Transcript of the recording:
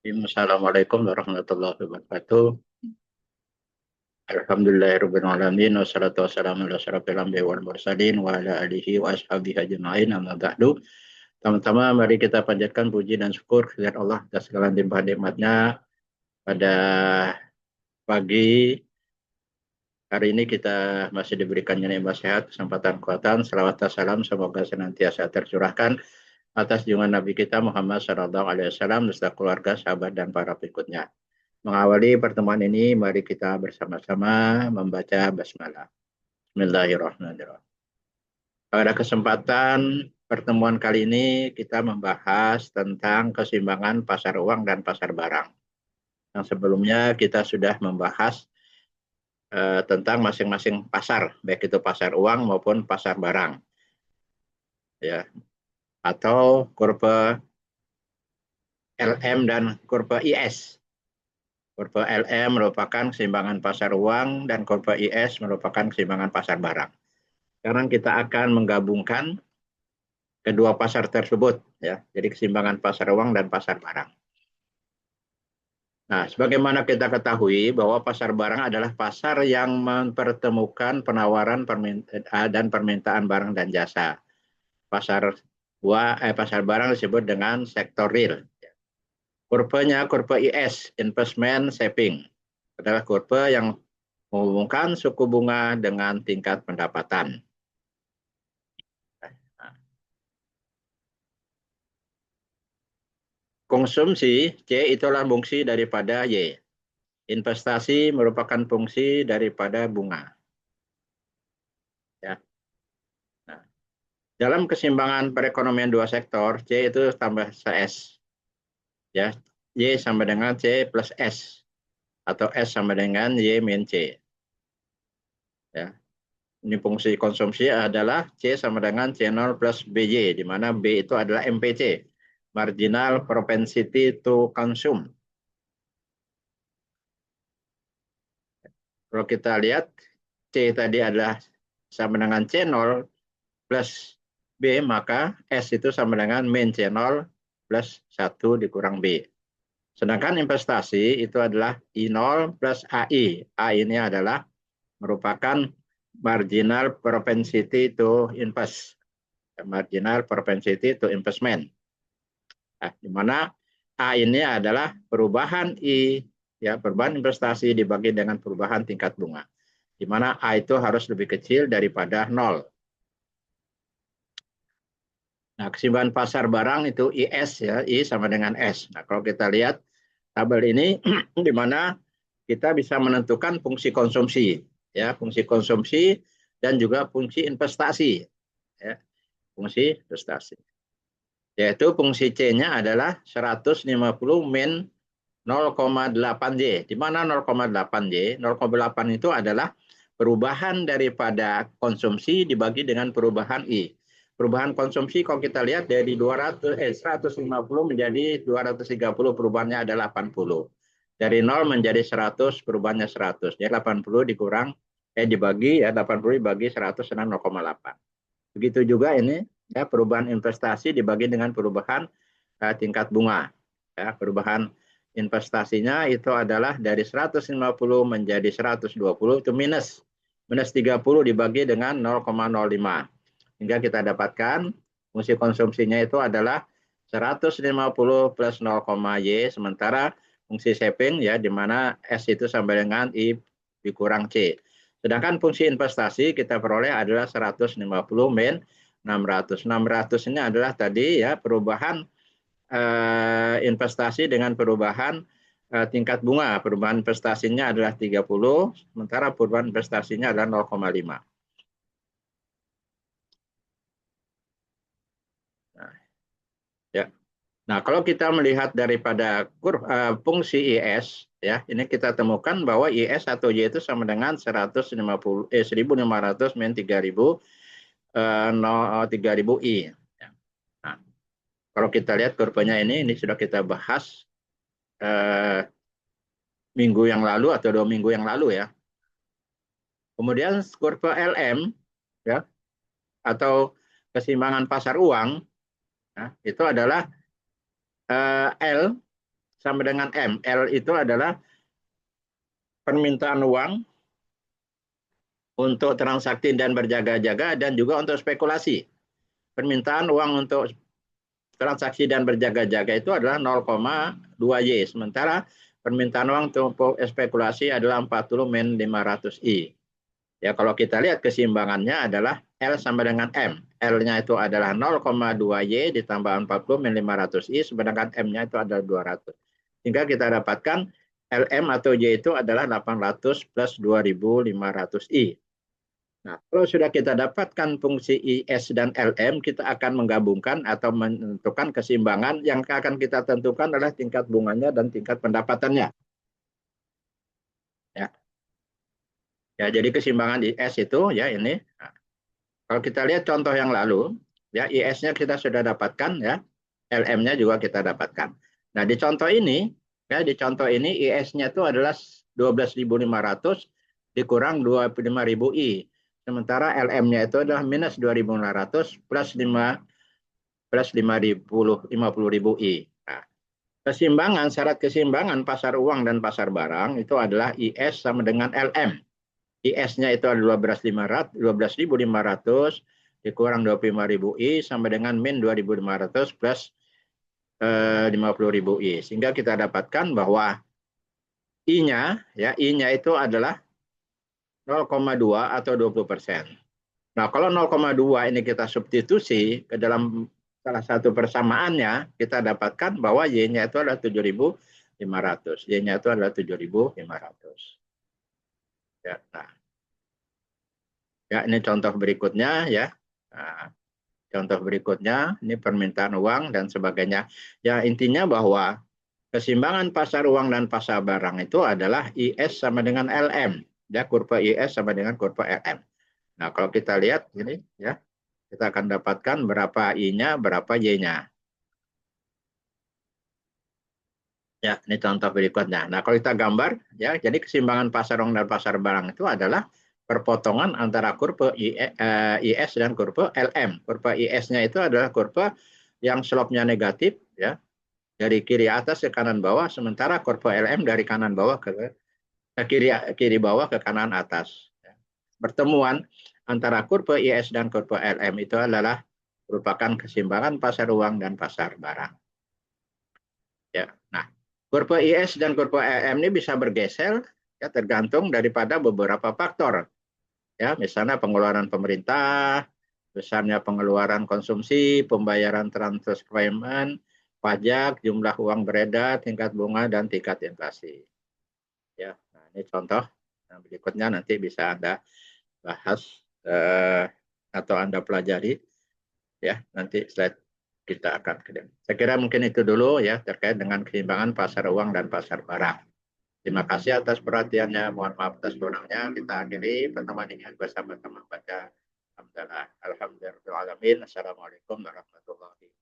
Assalamualaikum warahmatullahi wabarakatuh. Alhamdulillahirabbil alamin wassalatu wassalamu ala asyrofil anbiya'i wal mursalin wa ala alihi wa ashabihi ajmain amma ba'du. Pertama-tama mari kita panjatkan puji dan syukur kepada Allah atas segala limpah nikmatnya pada pagi hari ini kita masih diberikan nikmat sehat, kesempatan, kekuatan, selawat dan salam semoga senantiasa tercurahkan atas junjungan Nabi kita Muhammad SAW, beserta keluarga, sahabat, dan para pengikutnya. Mengawali pertemuan ini, mari kita bersama-sama membaca basmalah. Bismillahirrahmanirrahim. Pada kesempatan pertemuan kali ini, kita membahas tentang keseimbangan pasar uang dan pasar barang. Yang sebelumnya kita sudah membahas tentang masing-masing pasar, baik itu pasar uang maupun pasar barang. Ya, atau kurva LM dan kurva IS. Kurva LM merupakan keseimbangan pasar uang dan kurva IS merupakan keseimbangan pasar barang. Sekarang kita akan menggabungkan kedua pasar tersebut, ya. Jadi keseimbangan pasar uang dan pasar barang. Nah, sebagaimana kita ketahui bahwa pasar barang adalah pasar yang mempertemukan penawaran dan permintaan barang dan jasa. Pasar barang disebut dengan sektor real. Kurvanya kurva IS, investment saving, adalah kurva yang menghubungkan suku bunga dengan tingkat pendapatan. Konsumsi, C itulah fungsi daripada Y. Investasi merupakan fungsi daripada bunga. Ya. Nah, dalam keseimbangan perekonomian dua sektor, C itu tambah S. Ya. Y sama dengan C plus S. Atau S sama dengan Y min C. Ya. Ini fungsi konsumsi adalah C sama dengan C0 plus BY, di mana B itu adalah MPC, marginal propensity to consume. Kalau kita lihat, C tadi adalah sama dengan C0 plus B, maka S itu sama dengan min C0 plus 1 dikurang B. Sedangkan investasi itu adalah I0 plus AI. A ini adalah merupakan marginal propensity to invest. Marginal propensity to investment. Nah, di mana A ini adalah perubahan I, ya, perubahan investasi dibagi dengan perubahan tingkat bunga. Di mana A itu harus lebih kecil daripada 0. Nah, keseimbangan pasar barang itu IS, ya, I sama dengan S. Nah, kalau kita lihat tabel ini di mana kita bisa menentukan fungsi konsumsi, ya, fungsi konsumsi dan juga fungsi investasi, ya, fungsi investasi. Yaitu fungsi C-nya adalah 150 min 0,8 Y. Di mana 0,8 Y? 0,8 itu adalah perubahan daripada konsumsi dibagi dengan perubahan I. Perubahan konsumsi kalau kita lihat dari 150 menjadi 230, perubahannya adalah 80. Dari 0 menjadi 100, perubahannya 100. Jadi 80 dibagi, ya, 80 dibagi 100 dengan 0,8. Begitu juga ini, ya, perubahan investasi dibagi dengan perubahan tingkat bunga. Ya, perubahan investasinya itu adalah dari 150 menjadi 120, itu minus. Minus 30 dibagi dengan 0,05. Hingga kita dapatkan fungsi konsumsinya itu adalah 150 plus 0, Y, sementara fungsi saving, ya, di mana S itu sama dengan I dikurang C. Sedangkan fungsi investasi kita peroleh adalah 150 min 600. 600 ini adalah tadi, ya, perubahan investasi dengan perubahan tingkat bunga. Perubahan investasinya adalah 30, sementara perubahan investasinya adalah 0,5. Nah, ya. Nah, kalau kita melihat daripada fungsi IS, ya, ini kita temukan bahwa IS atau Y itu sama dengan 1.500 min 3.000 I. Ya. Nah, kalau kita lihat kurvanya ini sudah kita bahas minggu yang lalu atau 2 minggu yang lalu, ya. Kemudian kurva LM, ya, atau keseimbangan pasar uang, ya, itu adalah L sama dengan M. L itu adalah permintaan uang untuk transaksi dan berjaga-jaga dan juga untuk spekulasi. Permintaan uang untuk transaksi dan berjaga-jaga itu adalah 0,2Y. Sementara permintaan uang untuk spekulasi adalah 40 min 500I. Ya, kalau kita lihat keseimbangannya adalah L sama dengan M. L-nya itu adalah 0,2Y ditambah 40 min 500I, sedangkan M-nya itu adalah 200. Sehingga kita dapatkan LM atau Y itu adalah 800 plus 2500I. Nah, kalau sudah kita dapatkan fungsi IS dan LM, kita akan menggabungkan atau menentukan keseimbangan yang akan kita tentukan adalah tingkat bunganya dan tingkat pendapatannya. Ya, ya jadi keseimbangan IS itu ya ini. Nah, kalau kita lihat contoh yang lalu, ya IS-nya kita sudah dapatkan, ya LM-nya juga kita dapatkan. Nah, di contoh ini, ya di contoh ini IS-nya itu adalah 12.500 dikurang 25.000I. Sementara LM-nya itu adalah minus 2.500 plus 50.000I. Nah, syarat keseimbangan pasar uang dan pasar barang itu adalah IS sama dengan LM. IS-nya itu adalah 12.500 dikurang 25.000I sama dengan min 2.500 plus 50.000I. Sehingga kita dapatkan bahwa I-nya itu adalah 0,2 atau 20%. Nah, kalau 0,2 ini kita substitusi ke dalam salah satu persamaannya, kita dapatkan bahwa Y-nya itu adalah 7.500. Y-nya itu adalah 7.500. Ya, nah, ya ini contoh berikutnya ya. Nah, contoh berikutnya ini permintaan uang dan sebagainya. Ya, intinya bahwa keseimbangan pasar uang dan pasar barang itu adalah IS sama dengan LM. Ya, kurva IS sama dengan kurva LM. Nah, kalau kita lihat ini ya, kita akan dapatkan berapa I-nya, berapa Y-nya. Ya, ini contoh berikutnya. Nah, kalau kita gambar, ya, jadi keseimbangan pasar uang dan pasar barang itu adalah perpotongan antara kurva IS dan kurva LM. Kurva IS-nya itu adalah kurva yang slope-nya negatif, ya, dari kiri atas ke kanan bawah, sementara kurva LM dari kanan bawah ke kiri bawah ke kanan atas. Pertemuan antara kurva IS dan kurva LM itu adalah merupakan keseimbangan pasar uang dan pasar barang. Ya, nah, kurva IS dan kurva LM ini bisa bergeser ya tergantung daripada beberapa faktor. Ya, misalnya pengeluaran pemerintah, besarnya pengeluaran konsumsi, pembayaran transfer payment, pajak, jumlah uang beredar, tingkat bunga dan tingkat inflasi. Ya, nah ini contoh. Nah, berikutnya nanti bisa Anda bahas atau Anda pelajari ya nanti slide kita akan kirim. Saya kira mungkin itu dulu ya terkait dengan keseimbangan pasar uang dan pasar barang. Terima kasih atas perhatiannya. Mohon maaf atas kurangnya. Kita akhiri pertemuan ini bersama-sama baca. Alhamdulillah. Alhamdulillah. Assalamualaikum warahmatullahi wabarakatuh.